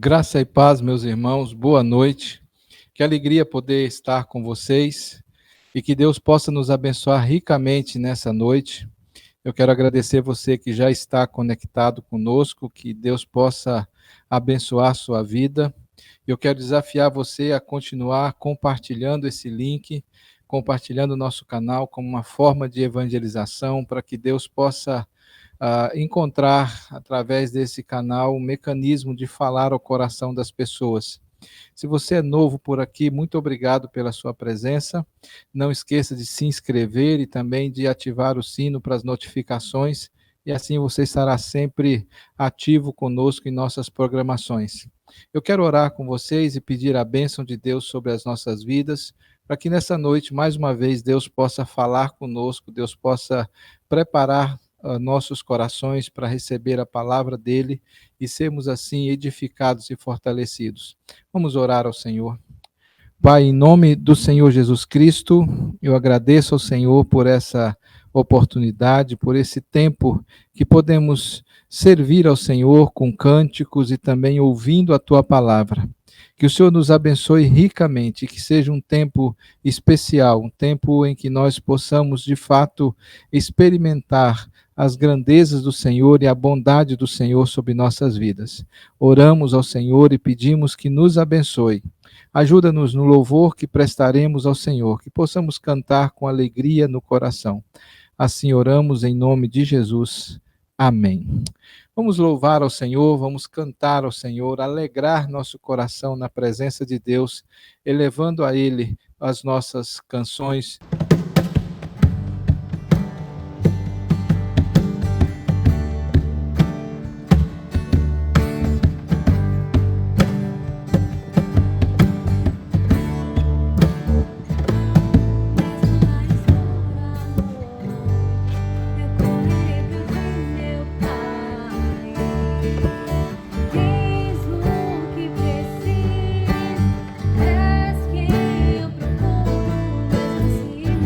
Graça e paz, meus irmãos, boa noite. Que alegria poder estar com vocês e que Deus possa nos abençoar ricamente nessa noite. Eu quero agradecer você que já está conectado conosco, que Deus possa abençoar sua vida. Eu quero desafiar você a continuar compartilhando esse link, compartilhando o nosso canal como uma forma de evangelização, para que Deus possa encontrar, através desse canal, um mecanismo de falar ao coração das pessoas. Se você é novo por aqui, muito obrigado pela sua presença. Não esqueça de se inscrever e também de ativar o sino para as notificações, e assim você estará sempre ativo conosco em nossas programações. Eu quero orar com vocês e pedir a bênção de Deus sobre as nossas vidas, para que nessa noite, mais uma vez, Deus possa falar conosco, Deus possa preparar nossos corações para receber a palavra dele e sermos assim edificados e fortalecidos. Vamos orar ao Senhor. Pai, em nome do Senhor Jesus Cristo, eu agradeço ao Senhor por essa oportunidade, por esse tempo que podemos servir ao Senhor com cânticos e também ouvindo a tua palavra. Que o Senhor nos abençoe ricamente, que seja um tempo especial, um tempo em que nós possamos de fato experimentar as grandezas do Senhor e a bondade do Senhor sobre nossas vidas. Oramos ao Senhor e pedimos que nos abençoe. Ajuda-nos no louvor que prestaremos ao Senhor, que possamos cantar com alegria no coração. Assim oramos em nome de Jesus. Amém. Vamos louvar ao Senhor, vamos cantar ao Senhor, alegrar nosso coração na presença de Deus, elevando a Ele as nossas canções. És quem eu procuro, mesmo assim.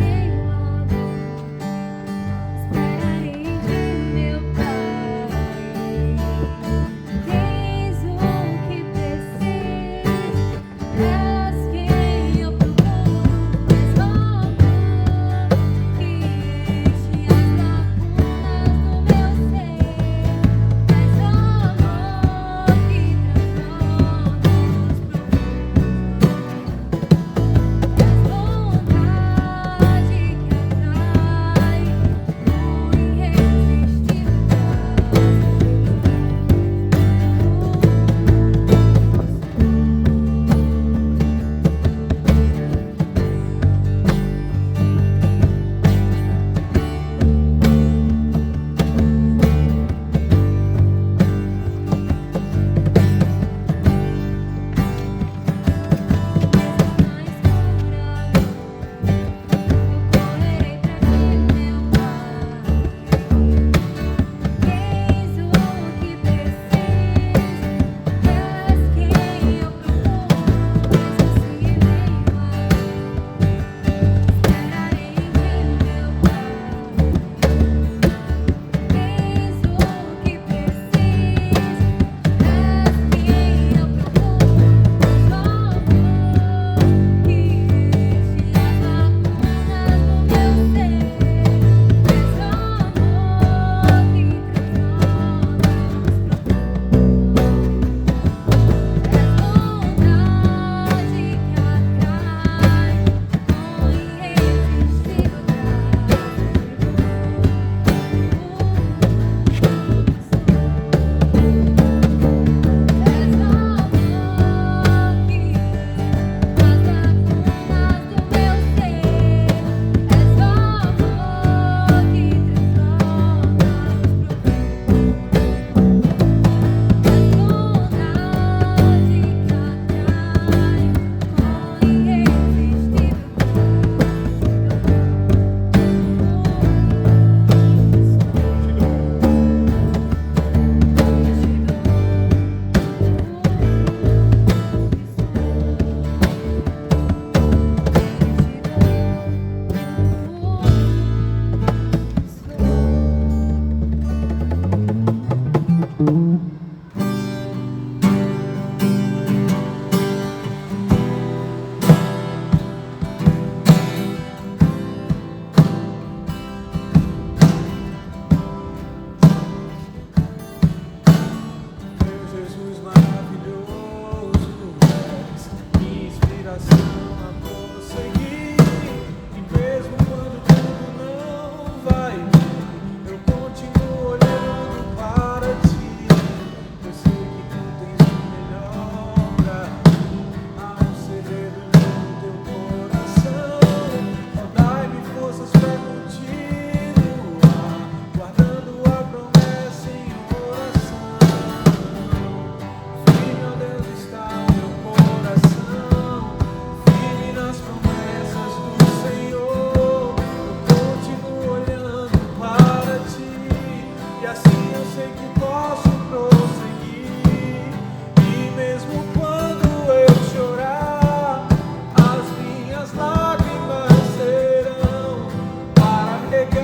As minhas lágrimas serão para regar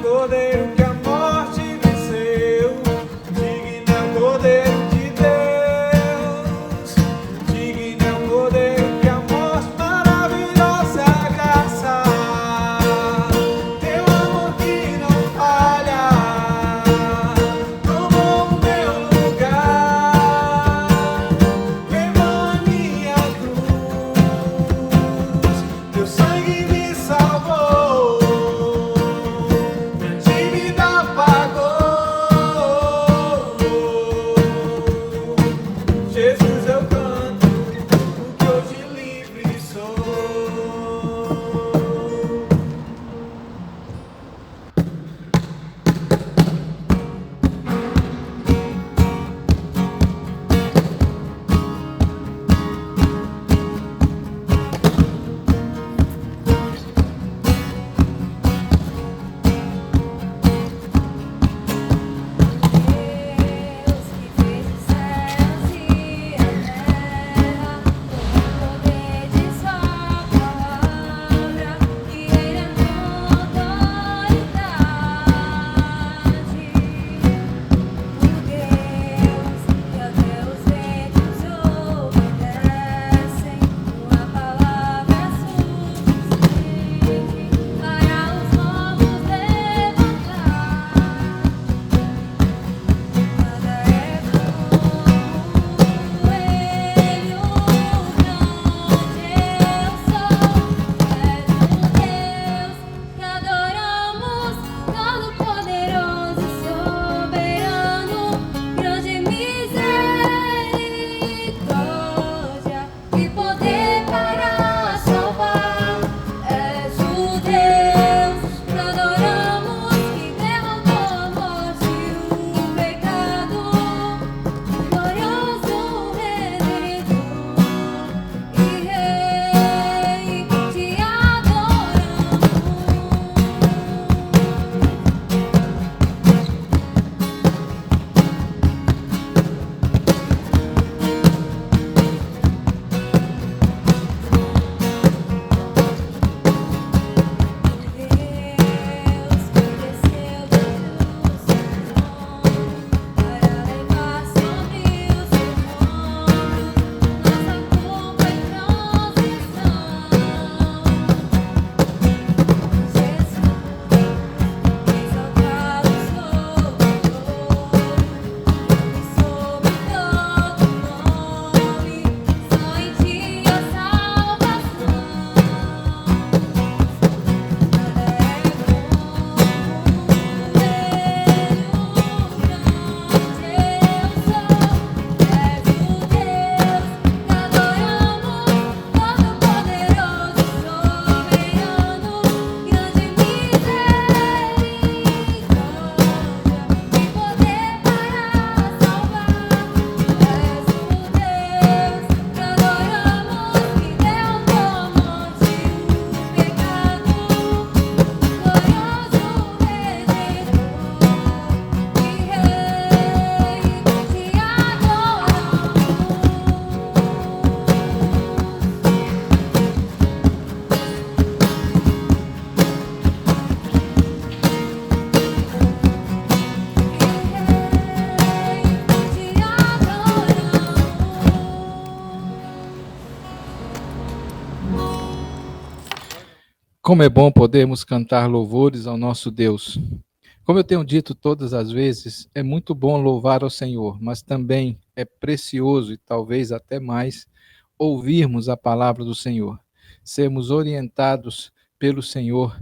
Cordeiro que a morte venceu, digno é o Cordeiro de Deus, digno é o Cordeiro que a morte maravilhosa graça, teu amor que não falha, tomou o meu lugar, levou a minha cruz, teu sangue me salvou, minha dívida pagou. Jesus, eu canto, porque hoje livre sou. Deus que fez os céus e a terra, com o poder de sua palavra, e reina com autoridade. O Deus que até os ventos obedecem, uma palavra suficiente para os povos levantar. Nada é como Ele, o grande eu sou. És o Deus que adoramos, todo-poderoso e soberano, grande misericórdia e poder para salvar. És o Deus que adoramos, que derrotou a morte e o pecado, glorioso Redentor e Rei, te adoramos. Deus que desceu do céu para levar sobre os seus ombros nossa culpa e transição. Jesus, exaltado sobre e sobre todo nome, só em ti a salvação. Como é bom podermos cantar louvores ao nosso Deus. Como eu tenho dito todas as vezes, é muito bom louvar ao Senhor, mas também é precioso e talvez até mais ouvirmos a palavra do Senhor, sermos orientados pelo Senhor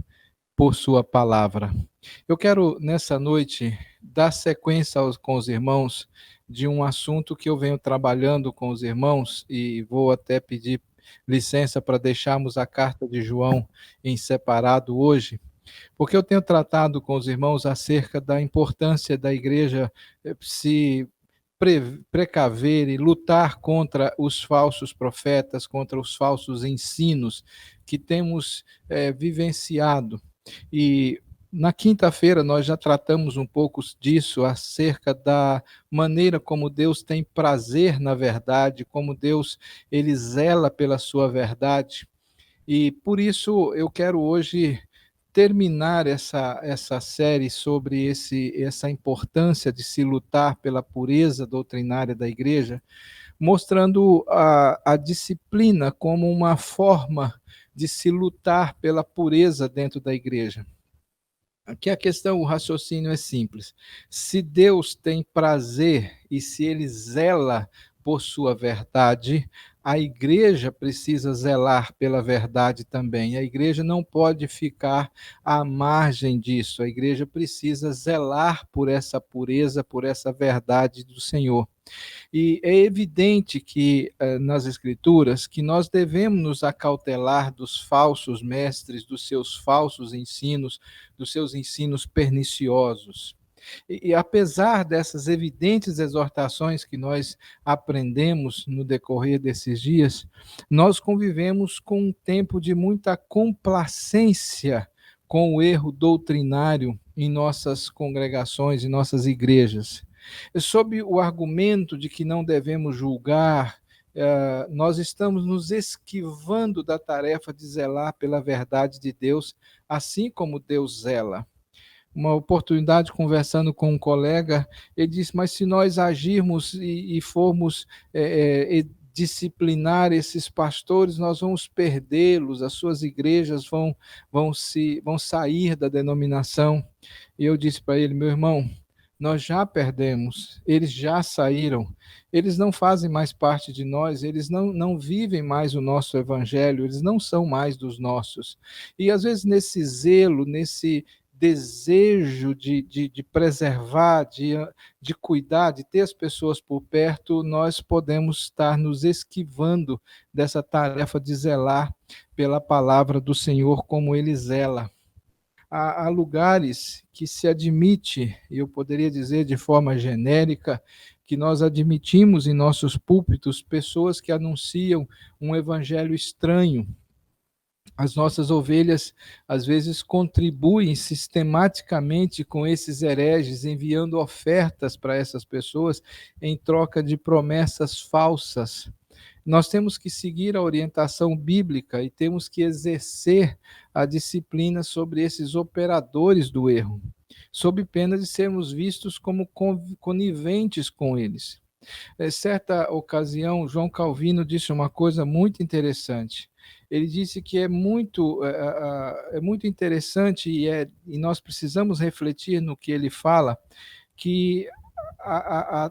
por sua palavra. Eu quero nessa noite dar sequência com os irmãos de um assunto que eu venho trabalhando com os irmãos e vou até pedir licença para deixarmos a carta de João em separado hoje, porque eu tenho tratado com os irmãos acerca da importância da igreja se precaver e lutar contra os falsos profetas, contra os falsos ensinos que temos vivenciado. E na quinta-feira nós já tratamos um pouco disso, acerca da maneira como Deus tem prazer na verdade, como Deus ele zela pela sua verdade. E por isso eu quero hoje terminar essa série sobre essa importância de se lutar pela pureza doutrinária da igreja, mostrando a disciplina como uma forma de se lutar pela pureza dentro da igreja. Aqui a questão, o raciocínio é simples. Se Deus tem prazer e se ele zela por sua verdade, a igreja precisa zelar pela verdade também. A igreja não pode ficar à margem disso. A igreja precisa zelar por essa pureza, por essa verdade do Senhor. E é evidente que nas Escrituras que nós devemos nos acautelar dos falsos mestres, dos seus falsos ensinos, dos seus ensinos perniciosos. E apesar dessas evidentes exortações que nós aprendemos no decorrer desses dias, nós convivemos com um tempo de muita complacência com o erro doutrinário em nossas congregações, em nossas igrejas. Sob o argumento de que não devemos julgar, nós estamos nos esquivando da tarefa de zelar pela verdade de Deus, assim como Deus zela. Uma oportunidade conversando com um colega, ele disse, mas se nós agirmos e formos disciplinar esses pastores, nós vamos perdê-los, as suas igrejas vão sair da denominação. E eu disse para ele, meu irmão, nós já perdemos, eles já saíram, eles não fazem mais parte de nós, eles não vivem mais o nosso evangelho, eles não são mais dos nossos. E às vezes nesse zelo, nesse desejo de preservar, de cuidar, de ter as pessoas por perto, nós podemos estar nos esquivando dessa tarefa de zelar pela palavra do Senhor como ele zela. Há lugares que se admite, eu poderia dizer de forma genérica, que nós admitimos em nossos púlpitos pessoas que anunciam um evangelho estranho. As nossas ovelhas, às vezes, contribuem sistematicamente com esses hereges, enviando ofertas para essas pessoas em troca de promessas falsas. Nós temos que seguir a orientação bíblica e temos que exercer a disciplina sobre esses operadores do erro, sob pena de sermos vistos como coniventes com eles. Em certa ocasião, João Calvino disse uma coisa muito interessante. Ele disse que é muito interessante e nós precisamos refletir no que ele fala, que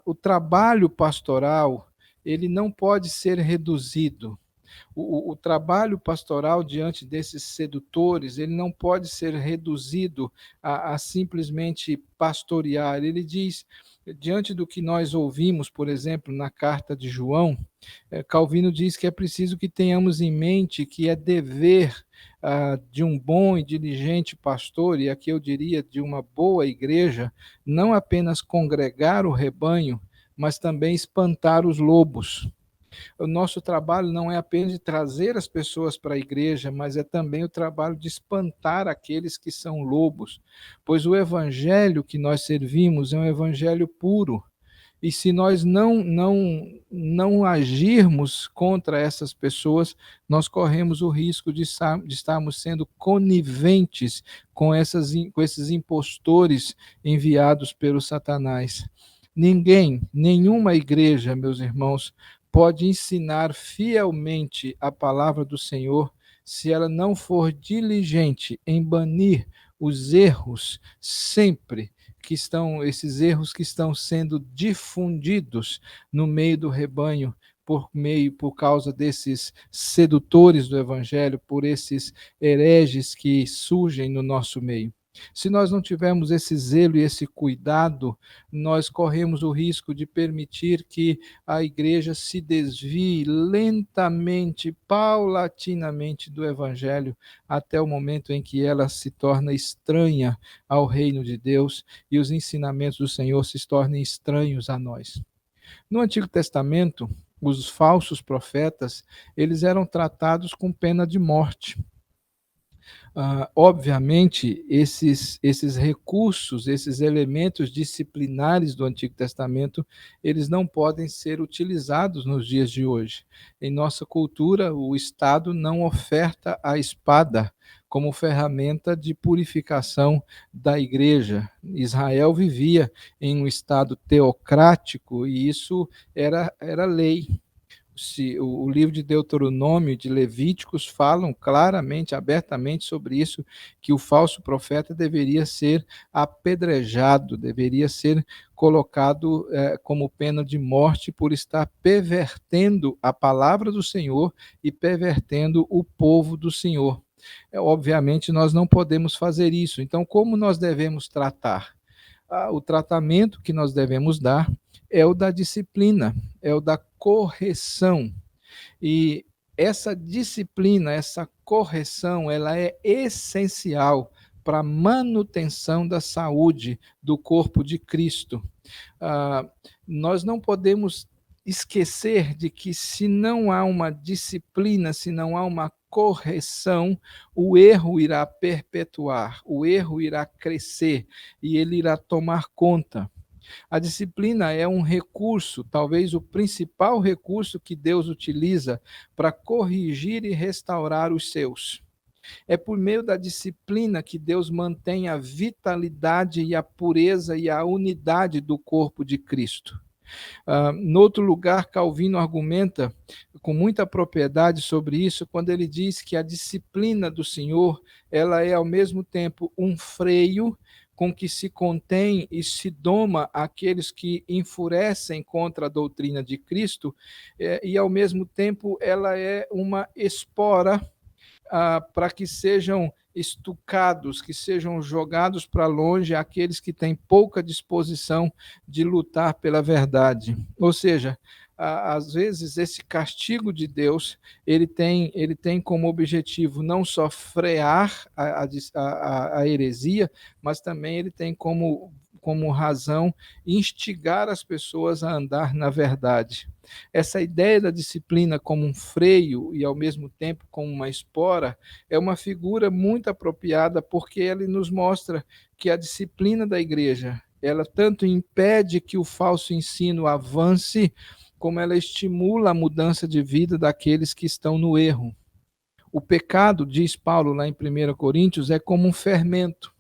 o trabalho pastoral ele não pode ser reduzido. O trabalho pastoral diante desses sedutores, ele não pode ser reduzido a simplesmente pastorear. Ele diz, diante do que nós ouvimos, por exemplo, na carta de João, Calvino diz que é preciso que tenhamos em mente que é dever de um bom e diligente pastor, e aqui eu diria de uma boa igreja, não apenas congregar o rebanho, mas também espantar os lobos. O nosso trabalho não é apenas de trazer as pessoas para a igreja, mas é também o trabalho de espantar aqueles que são lobos, pois o evangelho que nós servimos é um evangelho puro. E se nós não agirmos contra essas pessoas, nós corremos o risco de estarmos sendo coniventes com esses impostores enviados pelo Satanás. Nenhuma igreja, meus irmãos, pode ensinar fielmente a palavra do Senhor se ela não for diligente em banir os erros sempre esses erros que estão sendo difundidos no meio do rebanho por causa desses sedutores do evangelho, por esses hereges que surgem no nosso meio. Se nós não tivermos esse zelo e esse cuidado, nós corremos o risco de permitir que a igreja se desvie lentamente, paulatinamente do evangelho, até o momento em que ela se torna estranha ao reino de Deus e os ensinamentos do Senhor se tornem estranhos a nós. No Antigo Testamento, os falsos profetas, eles eram tratados com pena de morte. Obviamente, esses recursos, esses elementos disciplinares do Antigo Testamento, eles não podem ser utilizados nos dias de hoje. Em nossa cultura, o Estado não oferta a espada como ferramenta de purificação da igreja. Israel vivia em um estado teocrático e isso era lei. O livro de Deuteronômio e de Levíticos falam claramente, abertamente sobre isso, que o falso profeta deveria ser apedrejado, deveria ser colocado como pena de morte por estar pervertendo a palavra do Senhor e pervertendo o povo do Senhor. Obviamente, nós não podemos fazer isso. Então, como nós devemos tratar? O tratamento que nós devemos dar é o da disciplina, é o da correção. E essa disciplina, essa correção, ela é essencial para a manutenção da saúde do corpo de Cristo. Nós não podemos esquecer de que se não há uma disciplina, se não há uma correção, o erro irá perpetuar, o erro irá crescer e ele irá tomar conta. A disciplina é um recurso, talvez o principal recurso que Deus utiliza para corrigir e restaurar os seus. É por meio da disciplina que Deus mantém a vitalidade e a pureza e a unidade do corpo de Cristo. No outro lugar, Calvino argumenta com muita propriedade sobre isso, quando ele diz que a disciplina do Senhor, ela é ao mesmo tempo um freio com que se contém e se doma aqueles que enfurecem contra a doutrina de Cristo, e ao mesmo tempo ela é uma espora para que sejam estucados, que sejam jogados para longe aqueles que têm pouca disposição de lutar pela verdade. Ou seja, às vezes esse castigo de Deus, ele tem como objetivo não só frear a heresia, mas também ele tem como razão instigar as pessoas a andar na verdade. Essa ideia da disciplina como um freio e, ao mesmo tempo, como uma espora, é uma figura muito apropriada porque ele nos mostra que a disciplina da igreja, ela tanto impede que o falso ensino avance, como ela estimula a mudança de vida daqueles que estão no erro. O pecado, diz Paulo lá em 1 Coríntios, é como um fermento.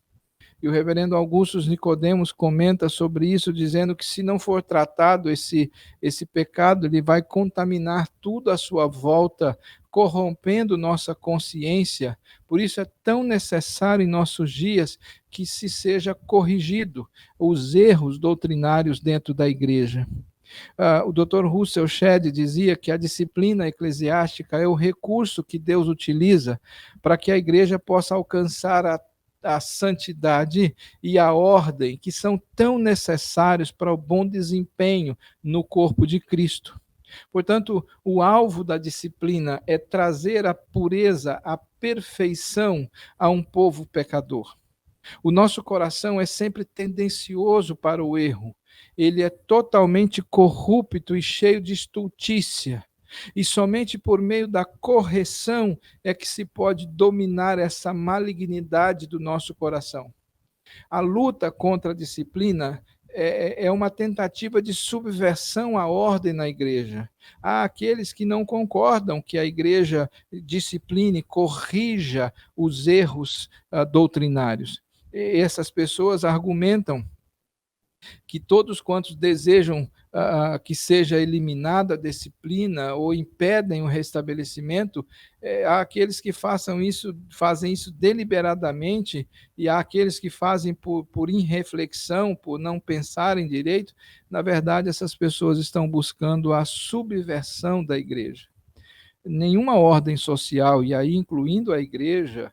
E o reverendo Augusto Nicodemos comenta sobre isso, dizendo que se não for tratado esse pecado, ele vai contaminar tudo à sua volta, corrompendo nossa consciência. Por isso é tão necessário em nossos dias que se seja corrigido os erros doutrinários dentro da igreja. O Dr. Russell Shedd dizia que a disciplina eclesiástica é o recurso que Deus utiliza para que a igreja possa alcançar a santidade e a ordem que são tão necessários para o bom desempenho no corpo de Cristo. Portanto, o alvo da disciplina é trazer a pureza, a perfeição a um povo pecador. O nosso coração é sempre tendencioso para o erro. Ele é totalmente corrupto e cheio de estultícia. E somente por meio da correção é que se pode dominar essa malignidade do nosso coração. A luta contra a disciplina é uma tentativa de subversão à ordem na igreja. Há aqueles que não concordam que a igreja discipline, corrija os erros doutrinários. E essas pessoas argumentam que todos quantos desejam que seja eliminada a disciplina ou impedem o restabelecimento, há aqueles que fazem isso deliberadamente, e há aqueles que fazem por irreflexão, por não pensarem direito. Na verdade, essas pessoas estão buscando a subversão da igreja. Nenhuma ordem social, e aí incluindo a igreja,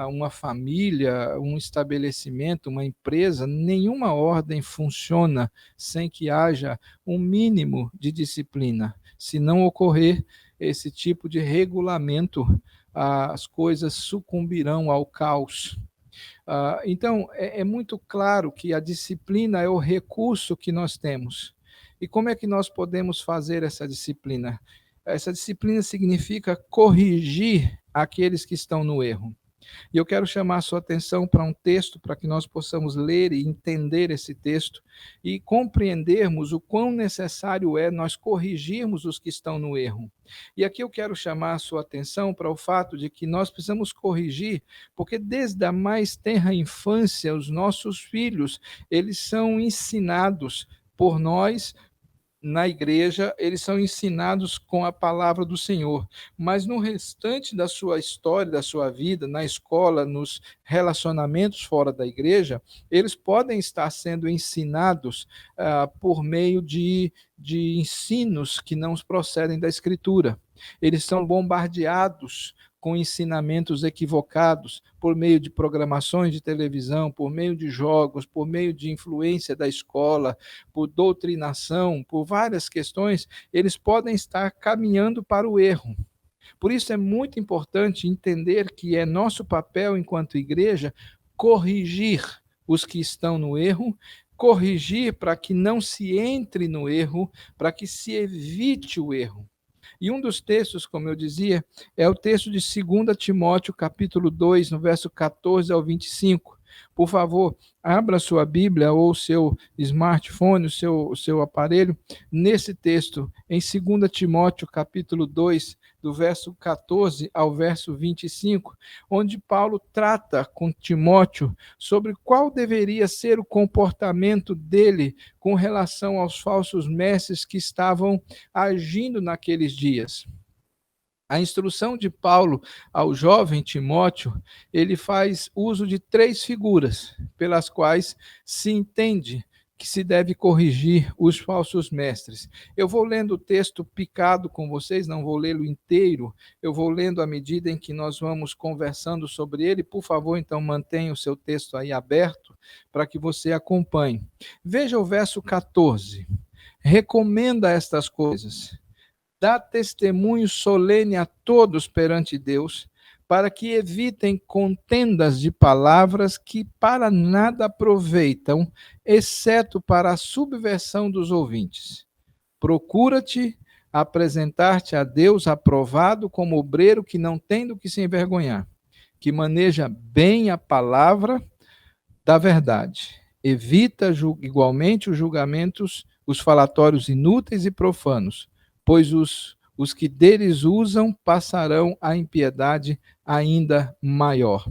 uma família, um estabelecimento, uma empresa, nenhuma ordem funciona sem que haja um mínimo de disciplina. Se não ocorrer esse tipo de regulamento, as coisas sucumbirão ao caos. Então, é muito claro que a disciplina é o recurso que nós temos. E como é que nós podemos fazer essa disciplina? Essa disciplina significa corrigir aqueles que estão no erro. E eu quero chamar a sua atenção para um texto, para que nós possamos ler e entender esse texto e compreendermos o quão necessário é nós corrigirmos os que estão no erro. E aqui eu quero chamar a sua atenção para o fato de que nós precisamos corrigir, porque desde a mais tenra infância, os nossos filhos, eles são ensinados por nós, na igreja, eles são ensinados com a palavra do Senhor, mas no restante da sua história, da sua vida, na escola, nos relacionamentos fora da igreja, eles podem estar sendo ensinados por meio de ensinos que não procedem da Escritura. Eles são bombardeados com ensinamentos equivocados por meio de programações de televisão, por meio de jogos, por meio de influência da escola, por doutrinação, por várias questões, eles podem estar caminhando para o erro. Por isso é muito importante entender que é nosso papel enquanto igreja corrigir os que estão no erro, corrigir para que não se entre no erro, para que se evite o erro. E um dos textos, como eu dizia, é o texto de 2 Timóteo, capítulo 2, no verso 14 ao 25. Por favor, abra sua Bíblia ou o seu smartphone, o seu aparelho, nesse texto, em 2 Timóteo, capítulo 2, do verso 14 ao verso 25, onde Paulo trata com Timóteo sobre qual deveria ser o comportamento dele com relação aos falsos mestres que estavam agindo naqueles dias. A instrução de Paulo ao jovem Timóteo, ele faz uso de 3 figuras pelas quais se entende que se deve corrigir os falsos mestres. Eu vou lendo o texto picado com vocês, não vou lê-lo inteiro, eu vou lendo à medida em que nós vamos conversando sobre ele. Por favor, então, mantenha o seu texto aí aberto para que você acompanhe. Veja o verso 14. Recomenda estas coisas. Dá testemunho solene a todos perante Deus, para que evitem contendas de palavras que para nada aproveitam, exceto para a subversão dos ouvintes. Procura-te apresentar-te a Deus aprovado como obreiro que não tem do que se envergonhar, que maneja bem a palavra da verdade. Evita igualmente os julgamentos, os falatórios inúteis e profanos, pois os que deles usam passarão a impiedade ainda maior.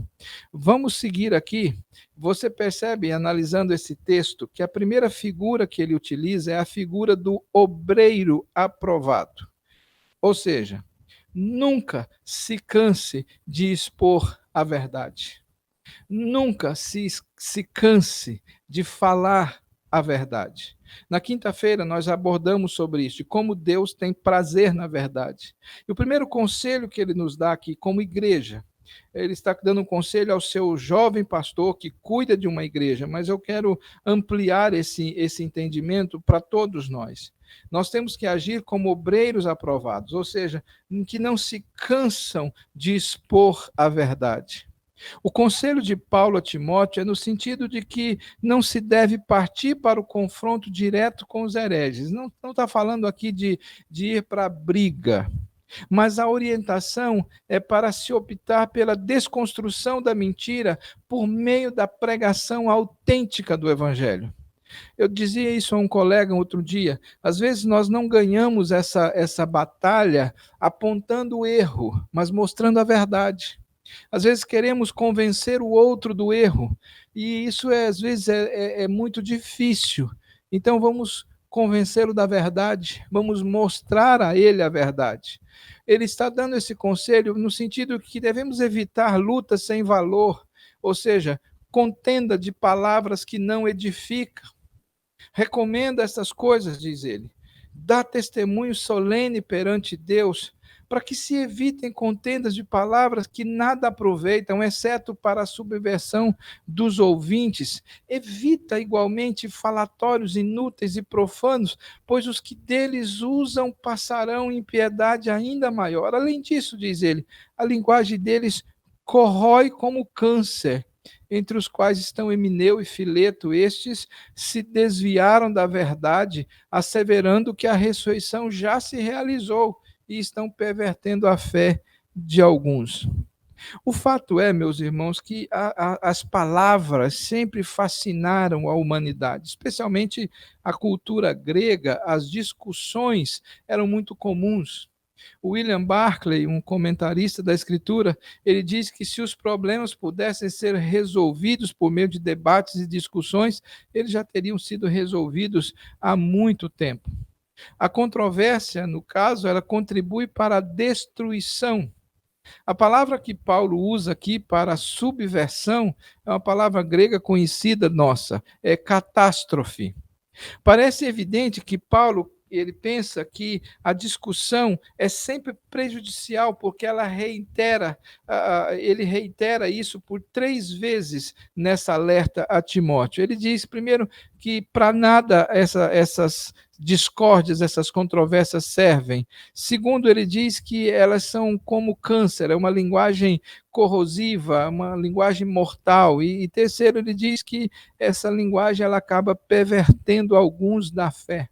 Vamos seguir aqui. Você percebe, analisando esse texto, que a primeira figura que ele utiliza é a figura do obreiro aprovado. Ou seja, nunca se canse de expor a verdade. Nunca se canse de falar a verdade. Na quinta-feira, nós abordamos sobre isso, de como Deus tem prazer na verdade. E o primeiro conselho que ele nos dá aqui, como igreja, ele está dando um conselho ao seu jovem pastor que cuida de uma igreja, mas eu quero ampliar esse entendimento para todos nós. Nós temos que agir como obreiros aprovados, ou seja, que não se cansam de expor a verdade. O conselho de Paulo a Timóteo é no sentido de que não se deve partir para o confronto direto com os hereges. Não está falando aqui de ir para a briga, mas a orientação é para se optar pela desconstrução da mentira por meio da pregação autêntica do Evangelho. Eu dizia isso a um colega outro dia, às vezes nós não ganhamos essa batalha apontando o erro, mas mostrando a verdade. Às vezes queremos convencer o outro do erro, e isso às vezes é muito difícil. Então vamos convencê-lo da verdade, vamos mostrar a ele a verdade. Ele está dando esse conselho no sentido que devemos evitar lutas sem valor, ou seja, contenda de palavras que não edificam. Recomenda essas coisas, diz ele. Dá testemunho solene perante Deus, para que se evitem contendas de palavras que nada aproveitam, exceto para a subversão dos ouvintes. Evita igualmente falatórios inúteis e profanos, pois os que deles usam passarão impiedade ainda maior. Além disso, diz ele, a linguagem deles corrói como câncer, entre os quais estão Emineu e Fileto. Estes se desviaram da verdade, asseverando que a ressurreição já se realizou, e estão pervertendo a fé de alguns. O fato é, meus irmãos, que as palavras sempre fascinaram a humanidade, especialmente a cultura grega, as discussões eram muito comuns. O William Barclay, um comentarista da Escritura, ele diz que se os problemas pudessem ser resolvidos por meio de debates e discussões, eles já teriam sido resolvidos há muito tempo. A controvérsia, no caso, ela contribui para a destruição. A palavra que Paulo usa aqui para subversão é uma palavra grega conhecida nossa, é catástrofe. Parece evidente que Paulo ele pensa que a discussão é sempre prejudicial, porque ela reitera, ele reitera isso por 3 vezes nessa alerta a Timóteo. Ele diz, primeiro, que para nada essas discórdias, essas controvérsias servem. Segundo, ele diz que elas são como câncer, é uma linguagem corrosiva, uma linguagem mortal. E terceiro, ele diz que essa linguagem ela acaba pervertendo alguns da fé.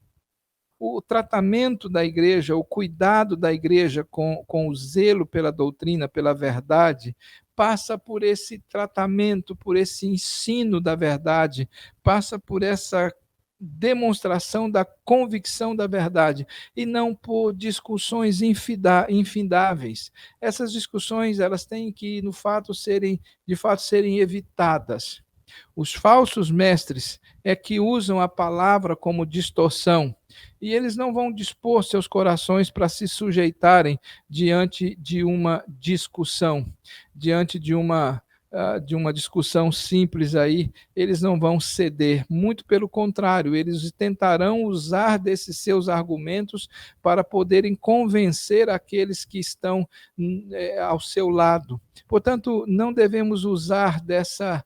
O tratamento da igreja, o cuidado da igreja com o zelo pela doutrina, pela verdade, passa por esse tratamento, por esse ensino da verdade, passa por essa demonstração da convicção da verdade e não por discussões infindáveis. Essas discussões elas têm que, de fato serem evitadas. Os falsos mestres é que usam a palavra como distorção, e eles não vão dispor seus corações para se sujeitarem diante de uma discussão, diante de uma discussão simples aí, eles não vão ceder, muito pelo contrário, eles tentarão usar desses seus argumentos para poderem convencer aqueles que estão ao seu lado. Portanto, não devemos usar dessa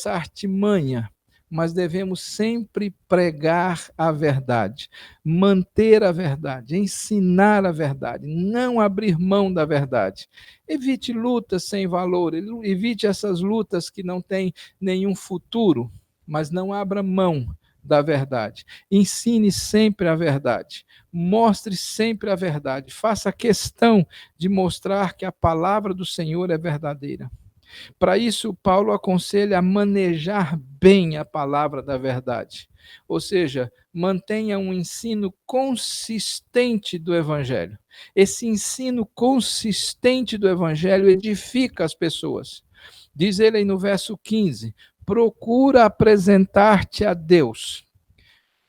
artimanha, mas devemos sempre pregar a verdade, manter a verdade, ensinar a verdade, não abrir mão da verdade. Evite lutas sem valor, evite essas lutas que não têm nenhum futuro, mas não abra mão da verdade. Ensine sempre a verdade, mostre sempre a verdade, faça questão de mostrar que a palavra do Senhor é verdadeira. Para isso, Paulo aconselha a manejar bem a palavra da verdade. Ou seja, mantenha um ensino consistente do Evangelho. Esse ensino consistente do Evangelho edifica as pessoas. Diz ele aí no verso 15: procura apresentar-te a Deus,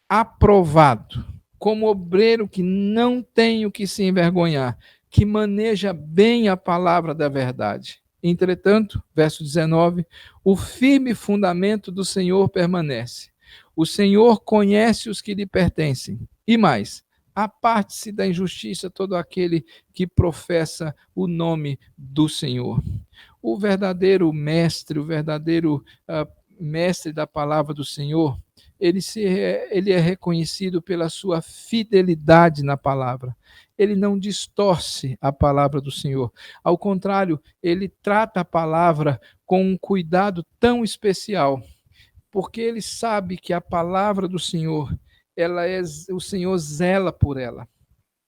aprovado, como obreiro que não tem o que se envergonhar, que maneja bem a palavra da verdade. Entretanto, verso 19, o firme fundamento do Senhor permanece. O Senhor conhece os que lhe pertencem. E mais, aparte-se da injustiça todo aquele que professa o nome do Senhor. O verdadeiro mestre, mestre da palavra do Senhor, ele é reconhecido pela sua fidelidade na palavra. Ele não distorce a palavra do Senhor. Ao contrário, ele trata a palavra com um cuidado tão especial, porque ele sabe que a palavra do Senhor, o Senhor zela por ela.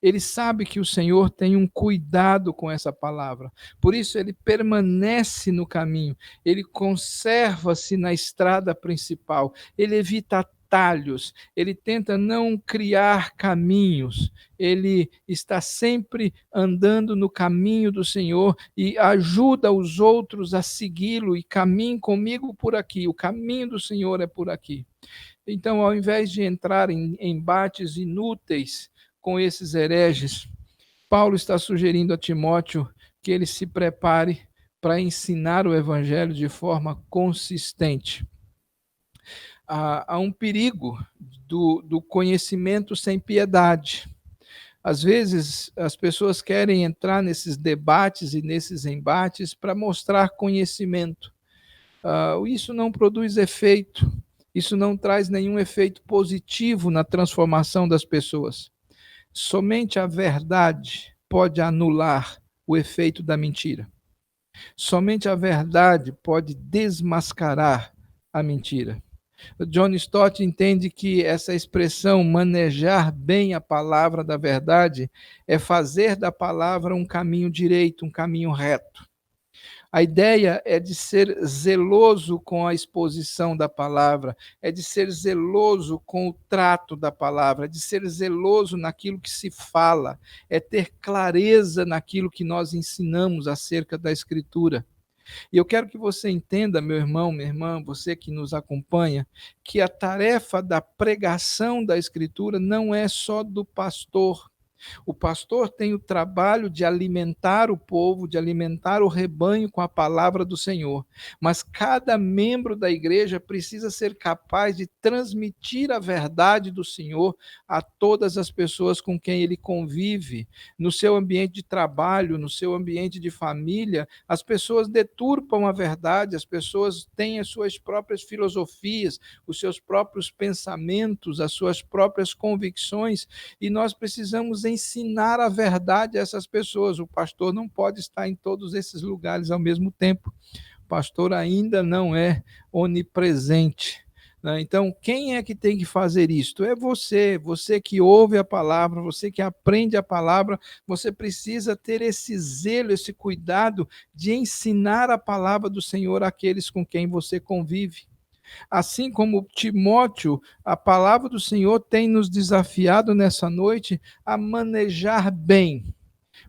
Ele sabe que o Senhor tem um cuidado com essa palavra. Por isso ele permanece no caminho, ele conserva-se na estrada principal, ele evita atalhos, ele tenta não criar caminhos, ele está sempre andando no caminho do Senhor e ajuda os outros a segui-lo e caminhem comigo por aqui, o caminho do Senhor é por aqui. Então, ao invés de entrar em embates inúteis com esses hereges, Paulo está sugerindo a Timóteo que ele se prepare para ensinar o evangelho de forma consistente. Há um perigo do conhecimento sem piedade. Às vezes, as pessoas querem entrar nesses debates e nesses embates para mostrar conhecimento. Isso não produz efeito, isso não traz nenhum efeito positivo na transformação das pessoas. Somente a verdade pode anular o efeito da mentira. Somente a verdade pode desmascarar a mentira. John Stott entende que essa expressão, manejar bem a palavra da verdade, é fazer da palavra um caminho direito, um caminho reto. A ideia é de ser zeloso com a exposição da palavra, é de ser zeloso com o trato da palavra, é de ser zeloso naquilo que se fala, é ter clareza naquilo que nós ensinamos acerca da Escritura. E eu quero que você entenda, meu irmão, minha irmã, você que nos acompanha, que a tarefa da pregação da Escritura não é só do pastor. O pastor tem o trabalho de alimentar o povo, de alimentar o rebanho com a palavra do Senhor. Mas cada membro da igreja precisa ser capaz de transmitir a verdade do Senhor a todas as pessoas com quem ele convive. No seu ambiente de trabalho, no seu ambiente de família, as pessoas deturpam a verdade, as pessoas têm as suas próprias filosofias, os seus próprios pensamentos, as suas próprias convicções, e nós precisamos ensinar a verdade a essas pessoas. O pastor não pode estar em todos esses lugares ao mesmo tempo. O pastor ainda não é onipresente, né? Então, quem é que tem que fazer isto? É você, você que ouve a palavra, você que aprende a palavra, você precisa ter esse zelo, esse cuidado de ensinar a palavra do Senhor àqueles com quem você convive. Assim como Timóteo, a palavra do Senhor tem nos desafiado nessa noite a manejar bem.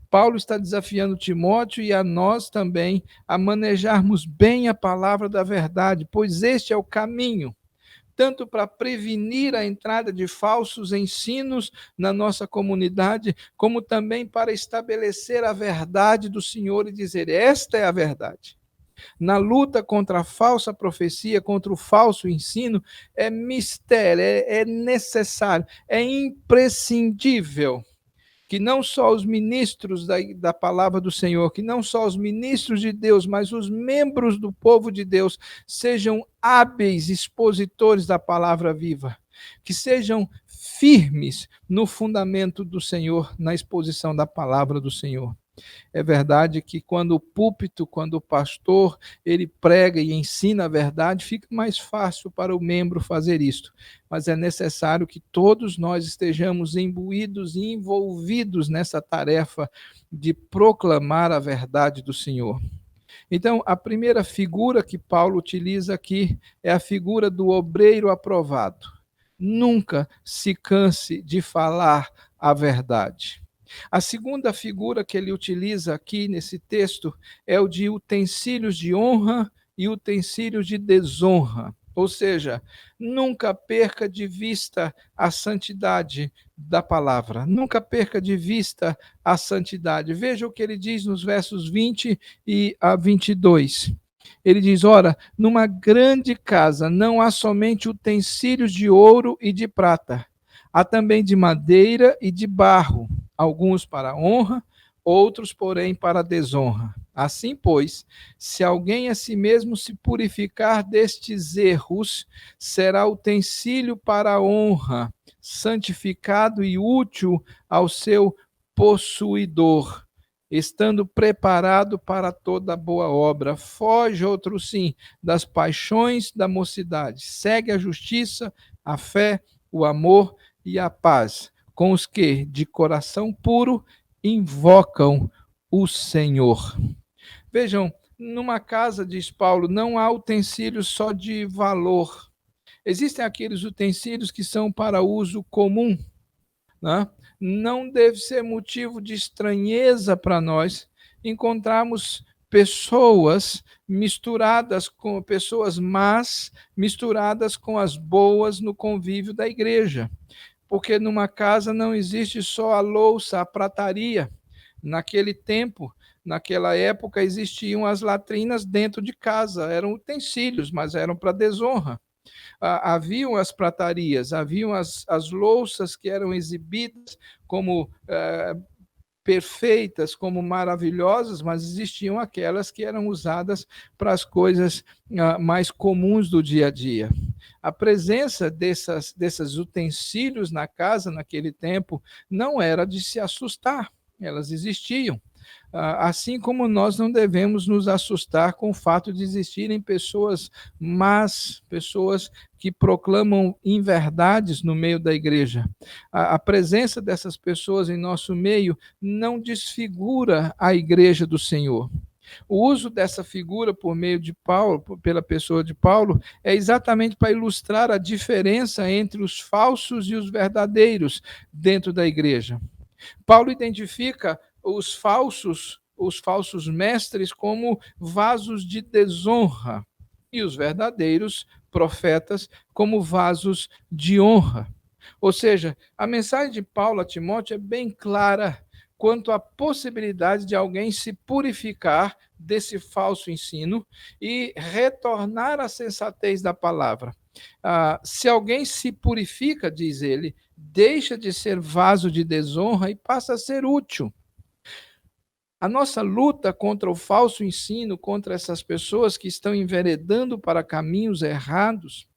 Paulo está desafiando Timóteo e a nós também a manejarmos bem a palavra da verdade, pois este é o caminho, tanto para prevenir a entrada de falsos ensinos na nossa comunidade, como também para estabelecer a verdade do Senhor e dizer: esta é a verdade. Na luta contra a falsa profecia, contra o falso ensino, é mistério, é necessário, é imprescindível que não só os ministros da palavra do Senhor, que não só os ministros de Deus, mas os membros do povo de Deus sejam hábeis expositores da palavra viva, que sejam firmes no fundamento do Senhor, na exposição da palavra do Senhor. É verdade que quando o púlpito, quando o pastor, ele prega e ensina a verdade, fica mais fácil para o membro fazer isto. Mas é necessário que todos nós estejamos imbuídos e envolvidos nessa tarefa de proclamar a verdade do Senhor. Então, a primeira figura que Paulo utiliza aqui é a figura do obreiro aprovado. Nunca se canse de falar a verdade. A segunda figura que ele utiliza aqui nesse texto é o de utensílios de honra e utensílios de desonra. Ou seja, nunca perca de vista a santidade da palavra, nunca perca de vista a santidade. Veja o que ele diz nos versos 20 e a 22. Ele diz: ora, numa grande casa não há somente utensílios de ouro e de prata, há também de madeira e de barro, alguns para honra, outros, porém, para desonra. Assim, pois, se alguém a si mesmo se purificar destes erros, será utensílio para a honra, santificado e útil ao seu possuidor, estando preparado para toda boa obra. Foge, outro sim, das paixões da mocidade. Segue a justiça, a fé, o amor e a paz, com os que, de coração puro, invocam o Senhor. Vejam, numa casa, diz Paulo, não há utensílios só de valor. Existem aqueles utensílios que são para uso comum, né? Não deve ser motivo de estranheza para nós encontrarmos pessoas misturadas com pessoas más, misturadas com as boas no convívio da igreja. Porque numa casa não existe só a louça, a prataria. Naquele tempo, naquela época, existiam as latrinas dentro de casa, eram utensílios, mas eram para desonra. Haviam as pratarias, haviam as louças que eram exibidas como perfeitas, como maravilhosas, mas existiam aquelas que eram usadas para as coisas mais comuns do dia a dia. A presença desses utensílios na casa naquele tempo não era de se assustar, elas existiam. Assim como nós não devemos nos assustar com o fato de existirem pessoas más, pessoas que proclamam inverdades no meio da igreja. A presença dessas pessoas em nosso meio não desfigura a igreja do Senhor. O uso dessa figura por meio de Paulo, pela pessoa de Paulo, é exatamente para ilustrar a diferença entre os falsos e os verdadeiros dentro da igreja. Paulo identifica os falsos mestres como vasos de desonra e os verdadeiros profetas como vasos de honra. Ou seja, a mensagem de Paulo a Timóteo é bem clara quanto à possibilidade de alguém se purificar desse falso ensino e retornar à sensatez da palavra. Se alguém se purifica, diz ele, deixa de ser vaso de desonra e passa a ser útil. A nossa luta contra o falso ensino, contra essas pessoas que estão enveredando para caminhos errados,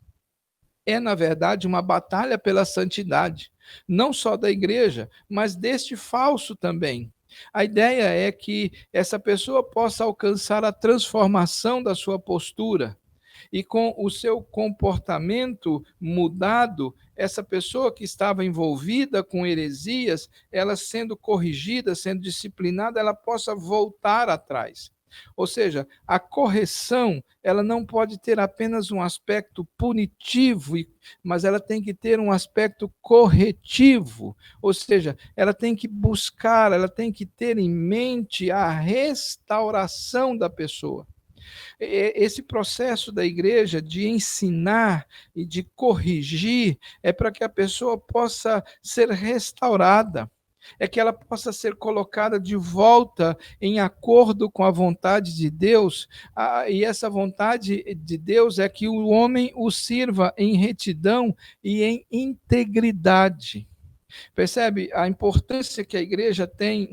é, na verdade, uma batalha pela santidade, não só da igreja, mas deste falso também. A ideia é que essa pessoa possa alcançar a transformação da sua postura, e com o seu comportamento mudado, essa pessoa que estava envolvida com heresias, ela sendo corrigida, sendo disciplinada, ela possa voltar atrás. Ou seja, a correção, ela não pode ter apenas um aspecto punitivo, mas ela tem que ter um aspecto corretivo. Ou seja, ela tem que buscar, ela tem que ter em mente a restauração da pessoa. Esse processo da igreja de ensinar e de corrigir é para que a pessoa possa ser restaurada, é que ela possa ser colocada de volta em acordo com a vontade de Deus, e essa vontade de Deus é que o homem o sirva em retidão e em integridade. Percebe a importância que a igreja tem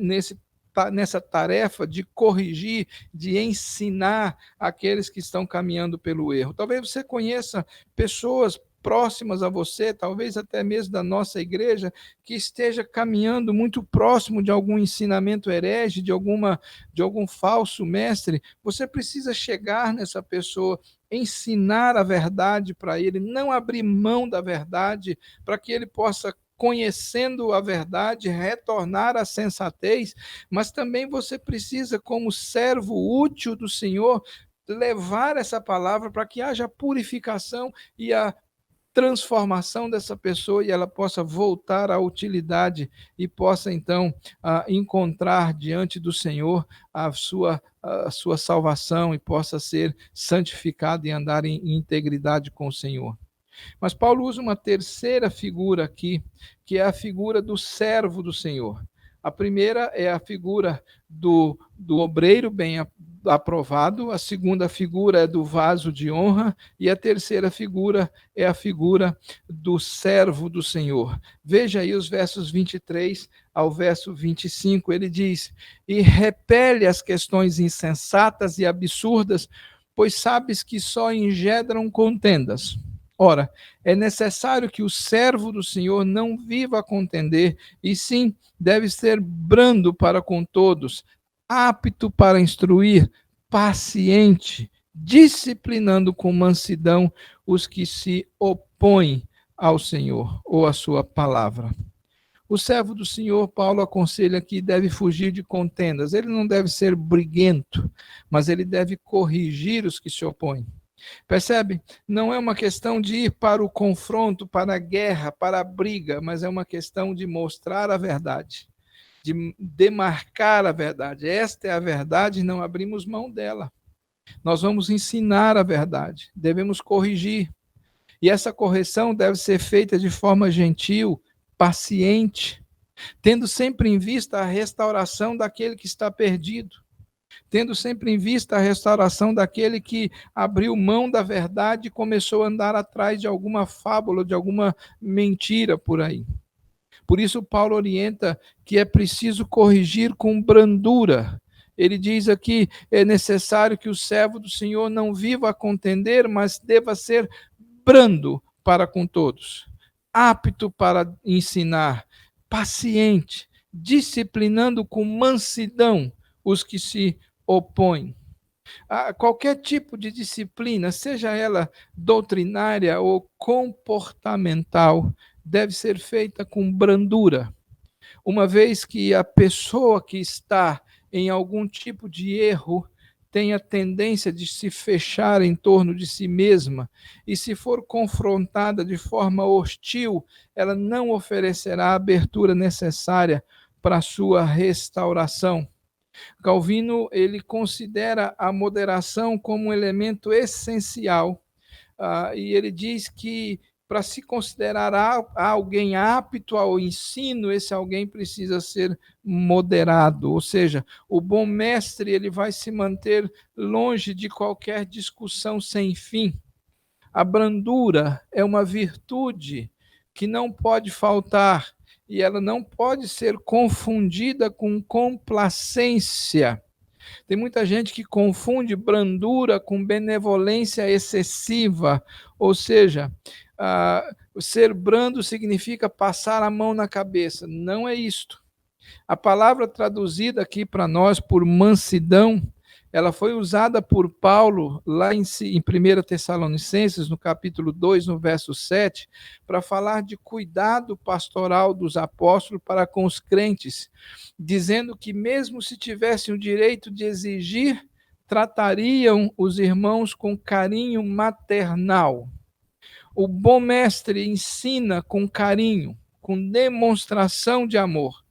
nessa tarefa de corrigir, de ensinar aqueles que estão caminhando pelo erro. Talvez você conheça pessoas próximas a você, talvez até mesmo da nossa igreja, que esteja caminhando muito próximo de algum ensinamento herege, de algum falso mestre. Você precisa chegar nessa pessoa, ensinar a verdade para ele, não abrir mão da verdade, para que ele possa, conhecendo a verdade, retornar à sensatez, mas também você precisa, como servo útil do Senhor, levar essa palavra para que haja purificação e a transformação dessa pessoa e ela possa voltar à utilidade e possa então encontrar diante do Senhor a sua salvação e possa ser santificado e andar em integridade com o Senhor. Mas Paulo usa uma terceira figura aqui, que é a figura do servo do Senhor. A primeira é a figura do obreiro bem aprovado, a segunda figura é do vaso de honra, e a terceira figura é a figura do servo do Senhor. Veja aí os versos 23 ao verso 25, ele diz: e repele as questões insensatas e absurdas, pois sabes que só engendram contendas. Ora, é necessário que o servo do Senhor não viva a contender, e sim deve ser brando para com todos, apto para instruir, paciente, disciplinando com mansidão os que se opõem ao Senhor ou à sua palavra. O servo do Senhor, Paulo aconselha que deve fugir de contendas. Ele não deve ser briguento, mas ele deve corrigir os que se opõem. Percebe? Não é uma questão de ir para o confronto, para a guerra, para a briga, mas é uma questão de mostrar a verdade, de demarcar a verdade. Esta é a verdade e não abrimos mão dela. Nós vamos ensinar a verdade, devemos corrigir. E essa correção deve ser feita de forma gentil, paciente, tendo sempre em vista a restauração daquele que está perdido, tendo sempre em vista a restauração daquele que abriu mão da verdade e começou a andar atrás de alguma fábula, de alguma mentira por aí. Por isso, Paulo orienta que é preciso corrigir com brandura. Ele diz aqui, é necessário que o servo do Senhor não viva a contender, mas deva ser brando para com todos, apto para ensinar, paciente, disciplinando com mansidão os que se opõem. Qualquer tipo de disciplina, seja ela doutrinária ou comportamental, deve ser feita com brandura, uma vez que a pessoa que está em algum tipo de erro, tem a tendência de se fechar em torno de si mesma, e se for confrontada de forma hostil, ela não oferecerá a abertura necessária para a sua restauração. Calvino, ele considera a moderação como um elemento essencial, e ele diz que para se considerar alguém apto ao ensino, esse alguém precisa ser moderado, ou seja, o bom mestre ele vai se manter longe de qualquer discussão sem fim. A brandura é uma virtude que não pode faltar e ela não pode ser confundida com complacência. Tem muita gente que confunde brandura com benevolência excessiva, ou seja, ser brando significa passar a mão na cabeça. Não é isto. A palavra traduzida aqui para nós por mansidão, ela foi usada por Paulo lá em 1 Tessalonicenses, no capítulo 2, no verso 7, para falar de cuidado pastoral dos apóstolos para com os crentes, dizendo que mesmo se tivessem o direito de exigir, tratariam os irmãos com carinho maternal. O bom mestre ensina com carinho, com demonstração de amor,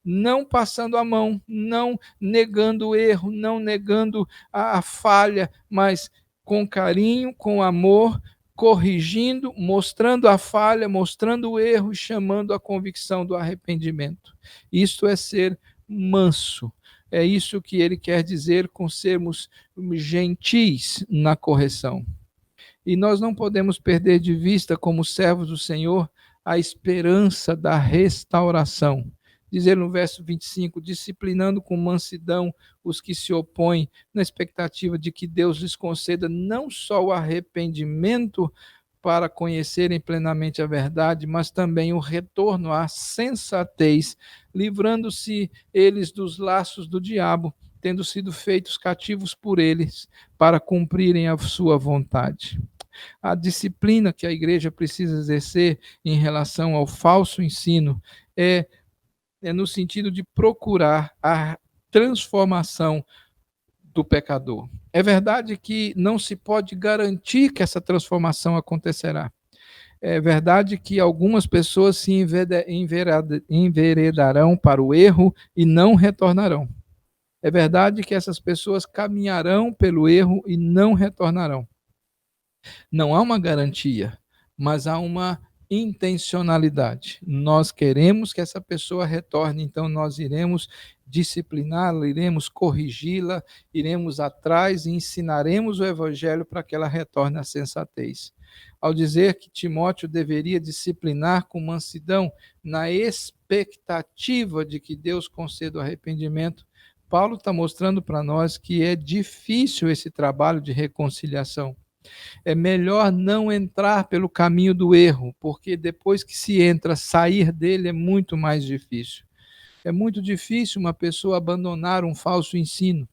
não passando a mão, não negando o erro, não negando a falha, mas com carinho, com amor, corrigindo, mostrando a falha, mostrando o erro e chamando a convicção do arrependimento. Isto é ser manso. É isso que ele quer dizer com sermos gentis na correção. E nós não podemos perder de vista, como servos do Senhor, a esperança da restauração. Dizer no verso 25, disciplinando com mansidão os que se opõem, na expectativa de que Deus lhes conceda não só o arrependimento para conhecerem plenamente a verdade, mas também o retorno à sensatez, livrando-se eles dos laços do diabo, tendo sido feitos cativos por eles, para cumprirem a sua vontade. A disciplina que a igreja precisa exercer em relação ao falso ensino é no sentido de procurar a transformação do pecador. É verdade que não se pode garantir que essa transformação acontecerá. É verdade que algumas pessoas se enveredarão para o erro e não retornarão. É verdade que essas pessoas caminharão pelo erro e não retornarão. Não há uma garantia, mas há uma intencionalidade. Nós queremos que essa pessoa retorne, então nós iremos discipliná-la, iremos corrigi-la, iremos atrás e ensinaremos o evangelho para que ela retorne à sensatez. Ao dizer que Timóteo deveria disciplinar com mansidão, na expectativa de que Deus conceda o arrependimento, Paulo está mostrando para nós que é difícil esse trabalho de reconciliação. É melhor não entrar pelo caminho do erro, porque depois que se entra, sair dele é muito mais difícil. É muito difícil uma pessoa abandonar um falso ensino.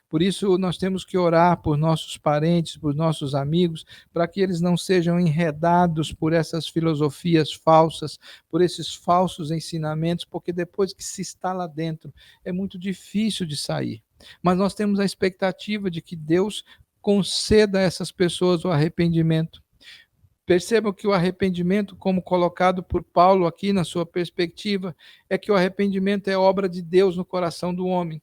Por isso, nós temos que orar por nossos parentes, por nossos amigos, para que eles não sejam enredados por essas filosofias falsas, por esses falsos ensinamentos, porque depois que se está lá dentro, é muito difícil de sair. Mas nós temos a expectativa de que Deus conceda a essas pessoas o arrependimento. Percebam que o arrependimento, como colocado por Paulo aqui na sua perspectiva, é que o arrependimento é obra de Deus no coração do homem.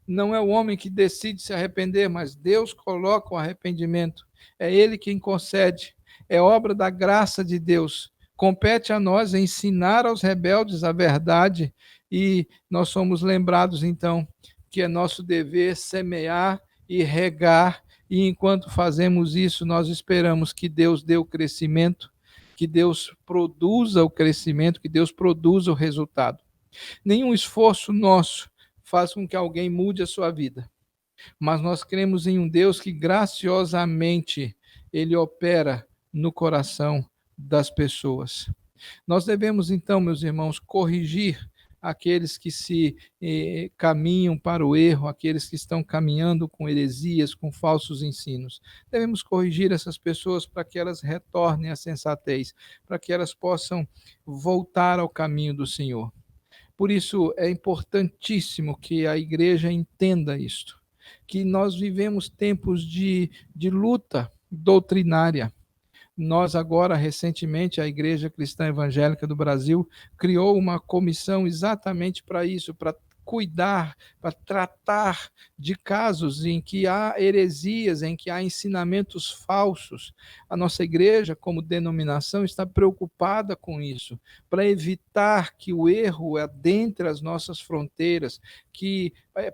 Não é o homem que decide se arrepender, mas Deus coloca o arrependimento. É Ele quem concede. É obra da graça de Deus. Compete a nós ensinar aos rebeldes a verdade e nós somos lembrados, então, que é nosso dever semear e regar. E enquanto fazemos isso, nós esperamos que Deus dê o crescimento, que Deus produza o crescimento, que Deus produza o resultado. Nenhum esforço nosso faz com que alguém mude a sua vida, mas nós cremos em um Deus que graciosamente Ele opera no coração das pessoas. Nós devemos então, meus irmãos, corrigir aqueles que se caminham para o erro, aqueles que estão caminhando com heresias, com falsos ensinos. Devemos corrigir essas pessoas para que elas retornem à sensatez, para que elas possam voltar ao caminho do Senhor. Por isso é importantíssimo que a igreja entenda isto. que nós vivemos tempos de luta doutrinária. Nós agora, recentemente, a Igreja Cristã Evangélica do Brasil criou uma comissão exatamente para isso, para cuidar, para tratar de casos em que há heresias, em que há ensinamentos falsos. A nossa igreja, como denominação, está preocupada com isso, para evitar que o erro adentre as nossas fronteiras,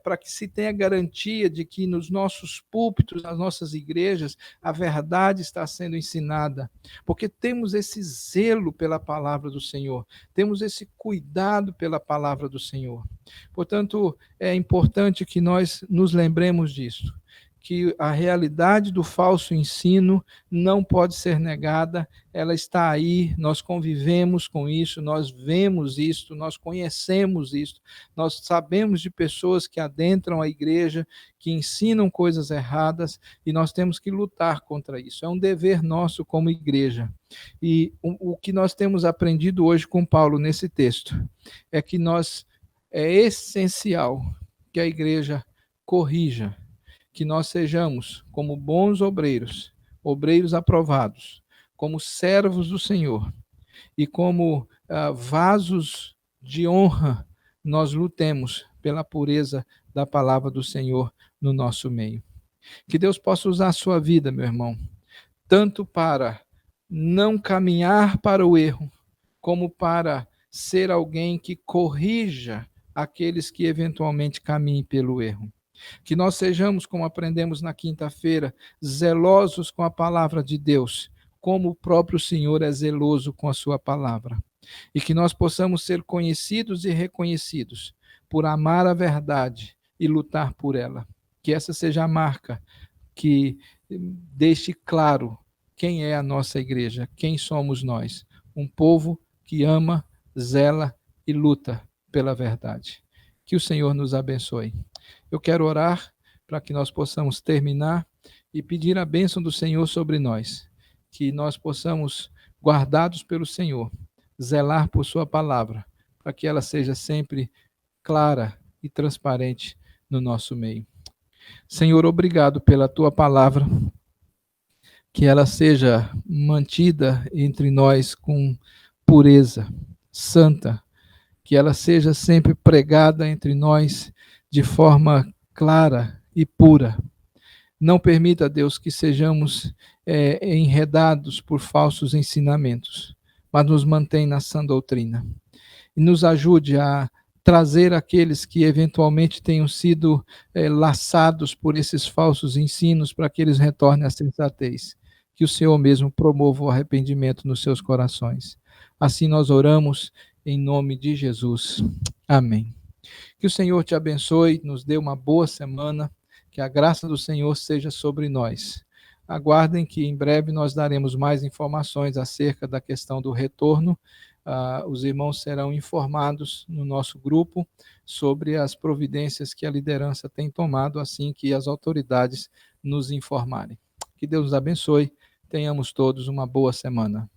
para que se tenha garantia de que nos nossos púlpitos, nas nossas igrejas, a verdade está sendo ensinada, porque temos esse zelo pela palavra do Senhor, temos esse cuidado pela palavra do Senhor. Portanto, é importante que nós nos lembremos disso, que a realidade do falso ensino não pode ser negada, ela está aí, nós convivemos com isso, nós vemos isso, nós conhecemos isso, nós sabemos de pessoas que adentram a igreja, que ensinam coisas erradas, e nós temos que lutar contra isso. É um dever nosso como igreja. E o que nós temos aprendido hoje com Paulo nesse texto é que é essencial que a igreja corrija, que nós sejamos como bons obreiros, obreiros aprovados, como servos do Senhor e como vasos de honra, nós lutemos pela pureza da palavra do Senhor no nosso meio. Que Deus possa usar a sua vida, meu irmão, tanto para não caminhar para o erro, como para ser alguém que corrija aqueles que eventualmente caminhem pelo erro. Que nós sejamos, como aprendemos na quinta-feira, zelosos com a palavra de Deus, como o próprio Senhor é zeloso com a sua palavra. E que nós possamos ser conhecidos e reconhecidos por amar a verdade e lutar por ela. Que essa seja a marca que deixe claro quem é a nossa igreja, quem somos nós. Um povo que ama, zela e luta pela verdade. Que o Senhor nos abençoe. Eu quero orar para que nós possamos terminar e pedir a bênção do Senhor sobre nós, que nós possamos, guardados pelo Senhor, zelar por sua palavra, para que ela seja sempre clara e transparente no nosso meio. Senhor, obrigado pela tua palavra, que ela seja mantida entre nós com pureza, santa, que ela seja sempre pregada entre nós de forma clara e pura. Não permita, Deus, que sejamos enredados por falsos ensinamentos, mas nos mantém na sã doutrina. E nos ajude a trazer aqueles que eventualmente tenham sido laçados por esses falsos ensinos para que eles retornem à sensatez. Que o Senhor mesmo promova o arrependimento nos seus corações. Assim nós oramos em nome de Jesus. Amém. Que o Senhor te abençoe, nos dê uma boa semana, que a graça do Senhor seja sobre nós. Aguardem que em breve nós daremos mais informações acerca da questão do retorno. Os irmãos serão informados no nosso grupo sobre as providências que a liderança tem tomado, assim que as autoridades nos informarem. Que Deus nos abençoe, tenhamos todos uma boa semana.